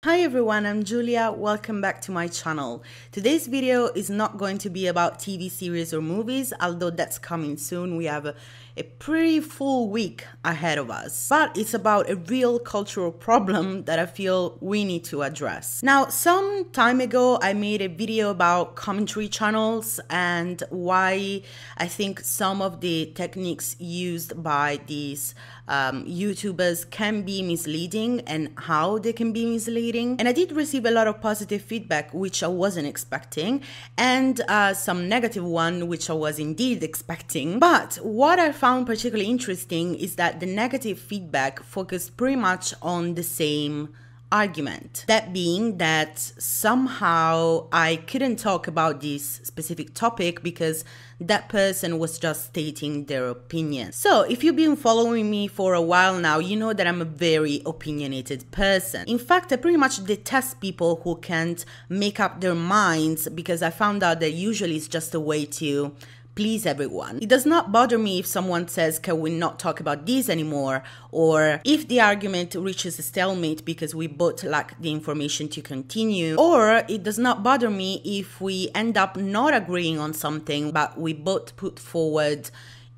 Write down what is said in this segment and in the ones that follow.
Hi everyone, I'm Julia. Welcome back to my channel. Today's video is not going to be about TV series or movies, although that's coming soon. We have a pretty full week ahead of us. But it's about a real cultural problem that I feel we need to address. Now, some time ago, I made a video about commentary channels and why I think some of the techniques used by these YouTubers can be misleading and how they can be misleading. And I did receive a lot of positive feedback, which I wasn't expecting, and some negative one, which I was indeed expecting. But what I found particularly interesting is that the negative feedback focused pretty much on the same argument. That being that somehow I couldn't talk about this specific topic because that person was just stating their opinion. So if you've been following me for a while now, you know that I'm a very opinionated person. In fact, I pretty much detest people who can't make up their minds, because I found out that usually it's just a way to please everyone. It does not bother me if someone says, can we not talk about this anymore? Or if the argument reaches a stalemate because we both lack the information to continue. Or it does not bother me if we end up not agreeing on something, but we both put forward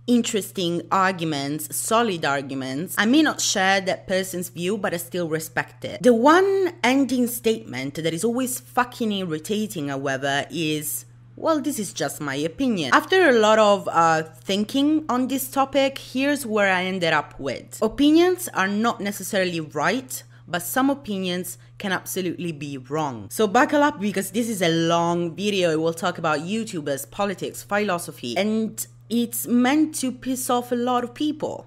interesting arguments, solid arguments. I may not share that person's view, but I still respect it. The one ending statement that is always fucking irritating, however, is, well, this is just my opinion. After a lot of thinking on this topic, here's where I ended up with. Opinions are not necessarily right, but some opinions can absolutely be wrong. So buckle up, because this is a long video. It will talk about YouTubers, politics, philosophy, and it's meant to piss off a lot of people.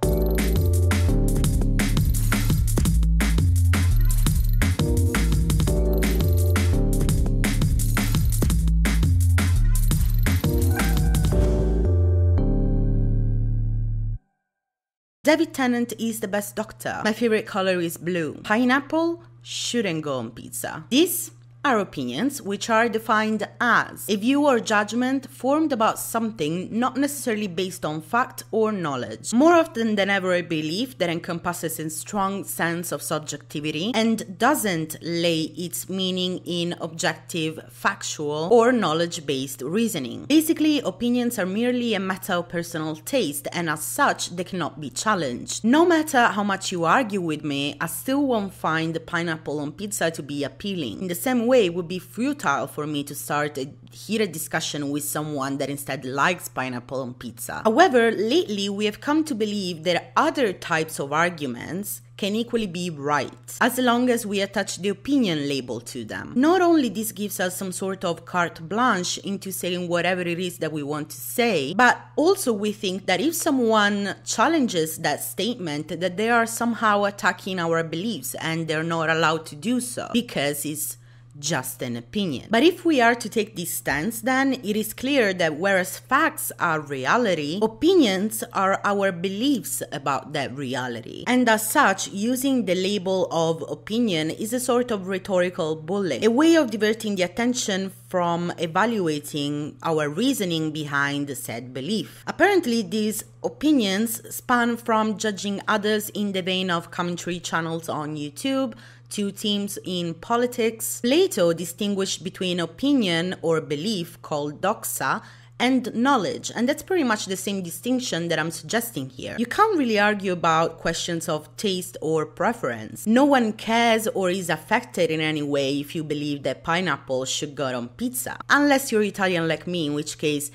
David Tennant is the best doctor. My favorite color is blue. Pineapple shouldn't go on pizza. These are opinions which are defined as a view or judgment formed about something, not necessarily based on fact or knowledge. More often than ever, a belief that encompasses a strong sense of subjectivity and doesn't lay its meaning in objective, factual, or knowledge-based reasoning. Basically, opinions are merely a matter of personal taste, and as such, they cannot be challenged. No matter how much you argue with me, I still won't find the pineapple on pizza to be appealing. In the same way, it would be futile for me to start a heated discussion with someone that instead likes pineapple on pizza. However, lately we have come to believe that other types of arguments can equally be right, as long as we attach the opinion label to them. Not only this gives us some sort of carte blanche into saying whatever it is that we want to say, but also we think that if someone challenges that statement, that they are somehow attacking our beliefs and they're not allowed to do so because it's just an opinion. But if we are to take this stance, then it is clear that whereas facts are reality, opinions are our beliefs about that reality. And as such, using the label of opinion is a sort of rhetorical bullet, a way of diverting the attention from evaluating our reasoning behind said belief. Apparently, these opinions span from judging others in the vein of commentary channels on YouTube to teams in politics. Plato distinguished between opinion or belief, called doxa, and knowledge, and that's pretty much the same distinction that I'm suggesting here. You can't really argue about questions of taste or preference. No one cares or is affected in any way if you believe that pineapple should go on pizza, unless you're Italian like me, in which case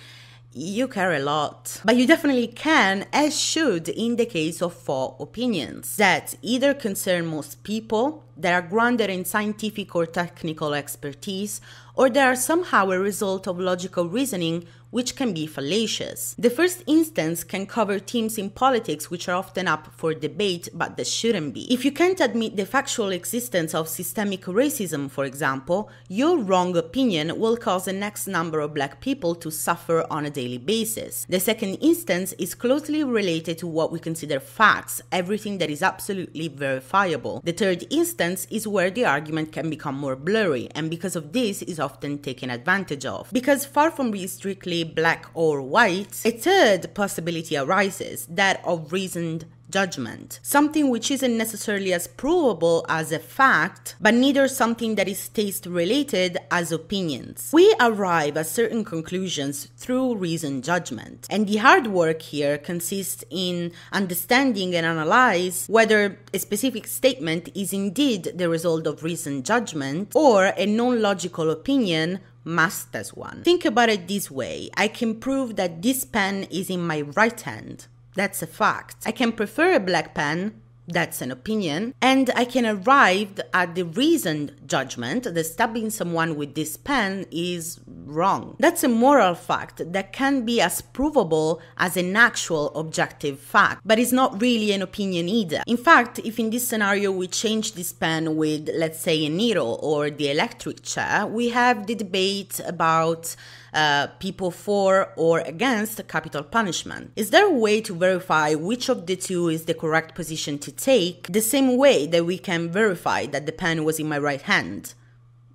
you care a lot. But you definitely can, as should in the case of faux opinions that either concern most people, that are grounded in scientific or technical expertise, or they are somehow a result of logical reasoning, which can be fallacious. The first instance can cover teams in politics which are often up for debate, but they shouldn't be. If you can't admit the factual existence of systemic racism, for example, your wrong opinion will cause the next number of black people to suffer on a daily basis. The second instance is closely related to what we consider facts, everything that is absolutely verifiable. The third instance is where the argument can become more blurry, and because of this is often taken advantage of. Because far from being strictly black or white, a third possibility arises, that of reasoned judgment, something which isn't necessarily as provable as a fact, but neither something that is taste-related as opinions. We arrive at certain conclusions through reasoned judgment, and the hard work here consists in understanding and analyze whether a specific statement is indeed the result of reasoned judgment or a non-logical opinion masked as one. Think about it this way: I can prove that this pen is in my right hand. That's a fact. I can prefer a black pen. That's an opinion. And I can arrive at the reasoned judgment that stabbing someone with this pen is wrong. That's a moral fact that can be as provable as an actual objective fact, but it's not really an opinion either. In fact, if in this scenario we change this pen with, let's say, a needle or the electric chair, we have the debate about people for or against capital punishment. Is there a way to verify which of the two is the correct position to take, the same way that we can verify that the pen was in my right hand?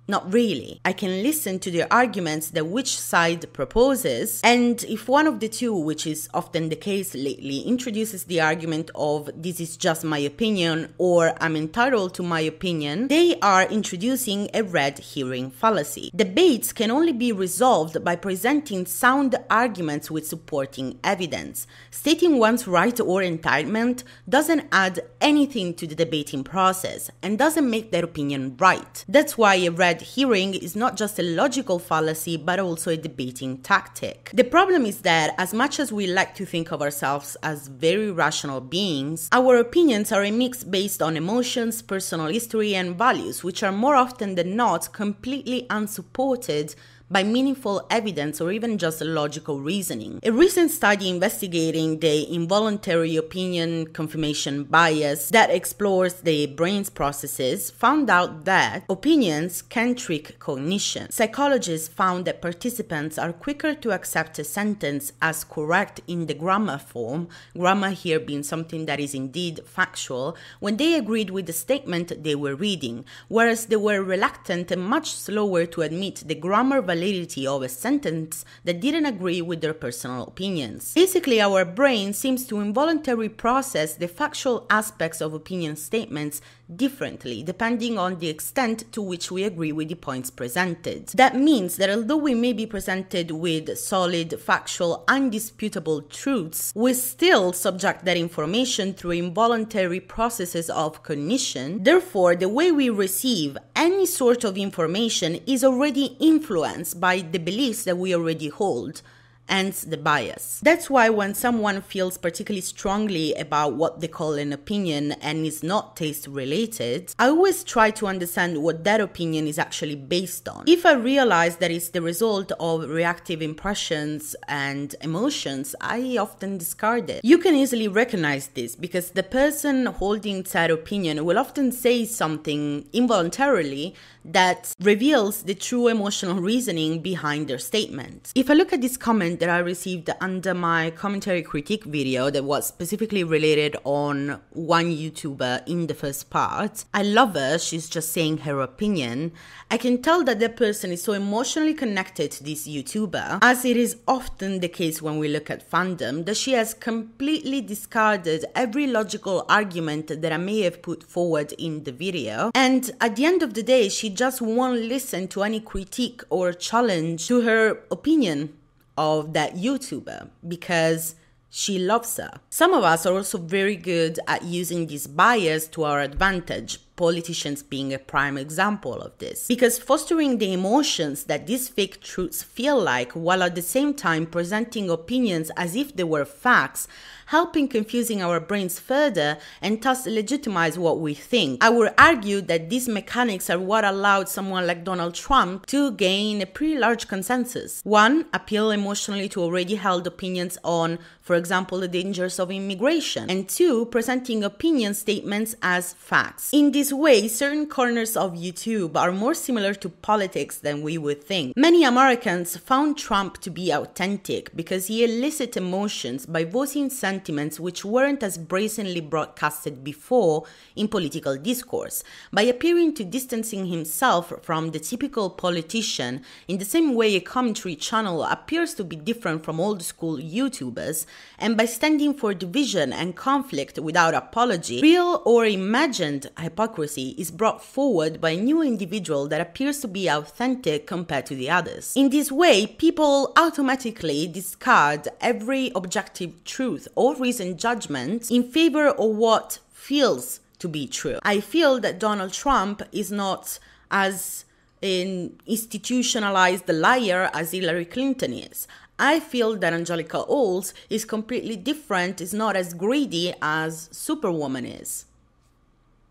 Not really. I can listen to the arguments that which side proposes, and if one of the two, which is often the case lately, introduces the argument of this is just my opinion or I'm entitled to my opinion, they are introducing a red herring fallacy. Debates can only be resolved by presenting sound arguments with supporting evidence. Stating one's right or entitlement doesn't add anything to the debating process and doesn't make that opinion right. That's why a red herring is not just a logical fallacy but also a debating tactic. The problem is that as much as we like to think of ourselves as very rational beings, our opinions are a mix based on emotions, personal history and values, which are more often than not completely unsupported by meaningful evidence or even just logical reasoning. A recent study investigating the involuntary opinion confirmation bias that explores the brain's processes found out that opinions can trick cognition. Psychologists found that participants are quicker to accept a sentence as correct in the grammar form, grammar here being something that is indeed factual, when they agreed with the statement they were reading, whereas they were reluctant and much slower to admit the grammar validity of a sentence that didn't agree with their personal opinions. Basically, our brain seems to involuntarily process the factual aspects of opinion statements differently, depending on the extent to which we agree with the points presented. That means that although we may be presented with solid, factual, undisputable truths, we still subject that information through involuntary processes of cognition. Therefore, the way we receive any sort of information is already influenced by the beliefs that we already hold, hence the bias. That's why when someone feels particularly strongly about what they call an opinion and is not taste related, I always try to understand what that opinion is actually based on. If I realize that it's the result of reactive impressions and emotions, I often discard it. You can easily recognize this because the person holding that opinion will often say something involuntarily that reveals the true emotional reasoning behind their statement. If I look at this comment that I received under my commentary critique video that was specifically related on one YouTuber in the first part, I love her, she's just saying her opinion. I can tell that that person is so emotionally connected to this YouTuber, as it is often the case when we look at fandom, that she has completely discarded every logical argument that I may have put forward in the video, and at the end of the day she just won't listen to any critique or challenge to her opinion of that YouTuber because she loves her. Some of us are also very good at using this bias to our advantage, politicians being a prime example of this, because fostering the emotions that these fake truths feel like while at the same time presenting opinions as if they were facts, helping confusing our brains further and thus legitimize what we think. I would argue that these mechanics are what allowed someone like Donald Trump to gain a pretty large consensus. One, appeal emotionally to already held opinions on, for example, the dangers of immigration, and two, presenting opinion statements as facts. In this this way, certain corners of YouTube are more similar to politics than we would think. Many Americans found Trump to be authentic because he elicited emotions by voicing sentiments which weren't as brazenly broadcasted before in political discourse, by appearing to distancing himself from the typical politician in the same way a commentary channel appears to be different from old school YouTubers, and by standing for division and conflict without apology. Real or imagined hypocrisy is brought forward by a new individual that appears to be authentic compared to the others. In this way, people automatically discard every objective truth or reasoned judgment in favor of what feels to be true. I feel that Donald Trump is not as an institutionalized liar as Hillary Clinton is. I feel that Angelica Oles is completely different, is not as greedy as Superwoman is.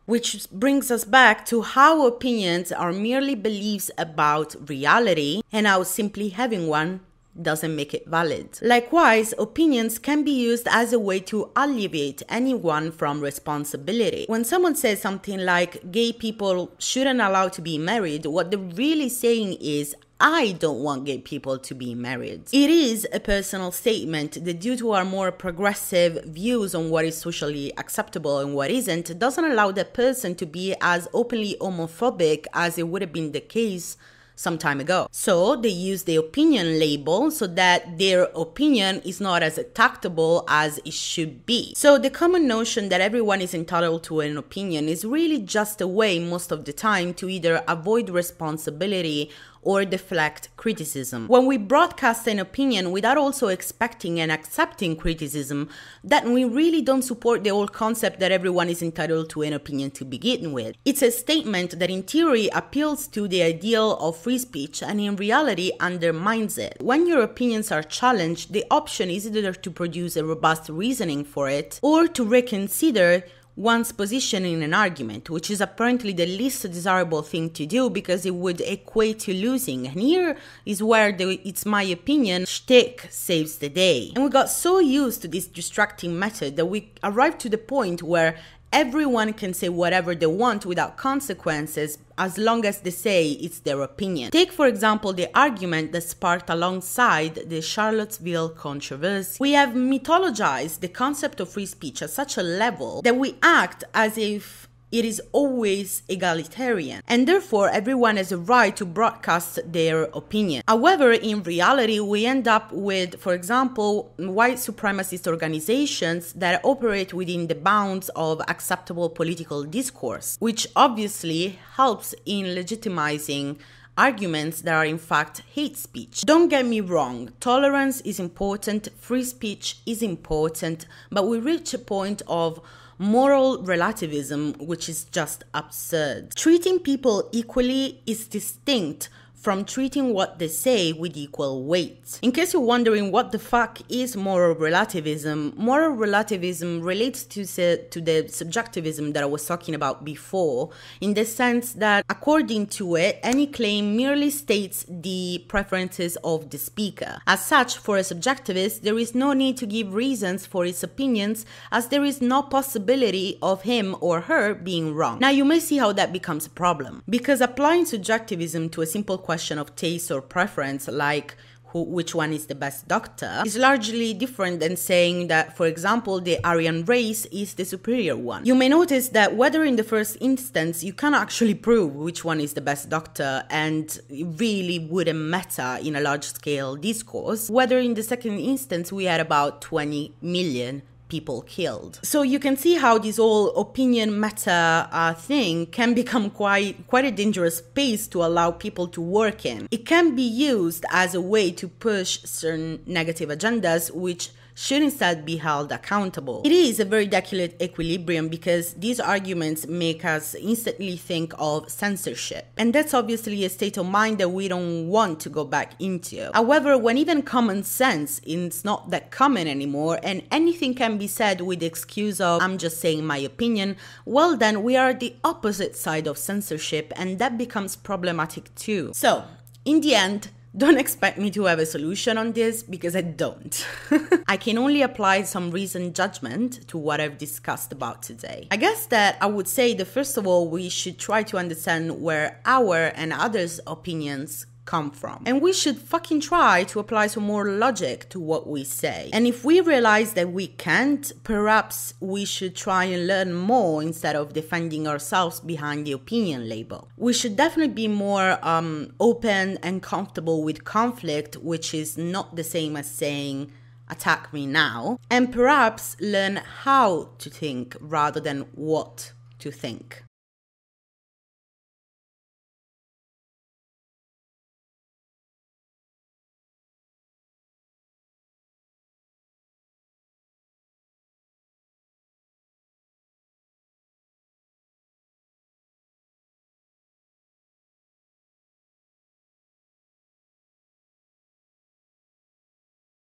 Which brings us back to how opinions are merely beliefs about reality and how simply having one doesn't make it valid. Likewise, opinions can be used as a way to alleviate anyone from responsibility. When someone says something like gay people shouldn't allow to be married, what they're really saying is, I don't want gay people to be married. It is a personal statement that, due to our more progressive views on what is socially acceptable and what isn't, doesn't allow that person to be as openly homophobic as it would have been the case some time ago. So they use the opinion label so that their opinion is not as attackable as it should be. So the common notion that everyone is entitled to an opinion is really just a way most of the time to either avoid responsibility or deflect criticism. When we broadcast an opinion without also expecting and accepting criticism, then we really don't support the whole concept that everyone is entitled to an opinion to begin with. It's a statement that in theory appeals to the ideal of free speech and in reality undermines it. When your opinions are challenged, the option is either to produce a robust reasoning for it or to reconsider one's position in an argument, which is apparently the least desirable thing to do because it would equate to losing. And here is where it's my opinion shtick saves the day. And we got so used to this distracting method that we arrived to the point where everyone can say whatever they want without consequences as long as they say it's their opinion. Take, for example, the argument that sparked alongside the Charlottesville controversy. We have mythologized the concept of free speech at such a level that we act as if it is always egalitarian, and therefore everyone has a right to broadcast their opinion. However, in reality, we end up with, for example, white supremacist organizations that operate within the bounds of acceptable political discourse, which obviously helps in legitimizing arguments that are in fact hate speech. Don't get me wrong, tolerance is important, free speech is important, but we reach a point of moral relativism, which is just absurd. Treating people equally is distinct from treating what they say with equal weight. In case you're wondering what the fuck is moral relativism relates to the subjectivism that I was talking about before, in the sense that according to it, any claim merely states the preferences of the speaker. As such, for a subjectivist, there is no need to give reasons for his opinions, as there is no possibility of him or her being wrong. Now, you may see how that becomes a problem, because applying subjectivism to a simple question of taste or preference, like which one is the best doctor, is largely different than saying that, for example, the Aryan race is the superior one. You may notice that whether in the first instance you can actually prove which one is the best doctor, and it really wouldn't matter in a large-scale discourse, whether in the second instance we had about 20 million people killed. So you can see how this whole opinion meta thing can become quite a dangerous space to allow people to work in. It can be used as a way to push certain negative agendas, which should instead be held accountable. It is a very delicate equilibrium because these arguments make us instantly think of censorship. And that's obviously a state of mind that we don't want to go back into. However, when even common sense is not that common anymore and anything can be said with the excuse of I'm just saying my opinion, well then we are the opposite side of censorship, and that becomes problematic too. So, in the end, Don't expect me to have a solution on this because I don't. I can only apply some reasoned judgment to what I've discussed about today. I guess that I would say that first of all, we should try to understand where our and others' opinions come from. And we should fucking try to apply some more logic to what we say. And if we realize that we can't, perhaps we should try and learn more instead of defending ourselves behind the opinion label. We should definitely be more open and comfortable with conflict, which is not the same as saying, attack me now. And perhaps learn how to think rather than what to think.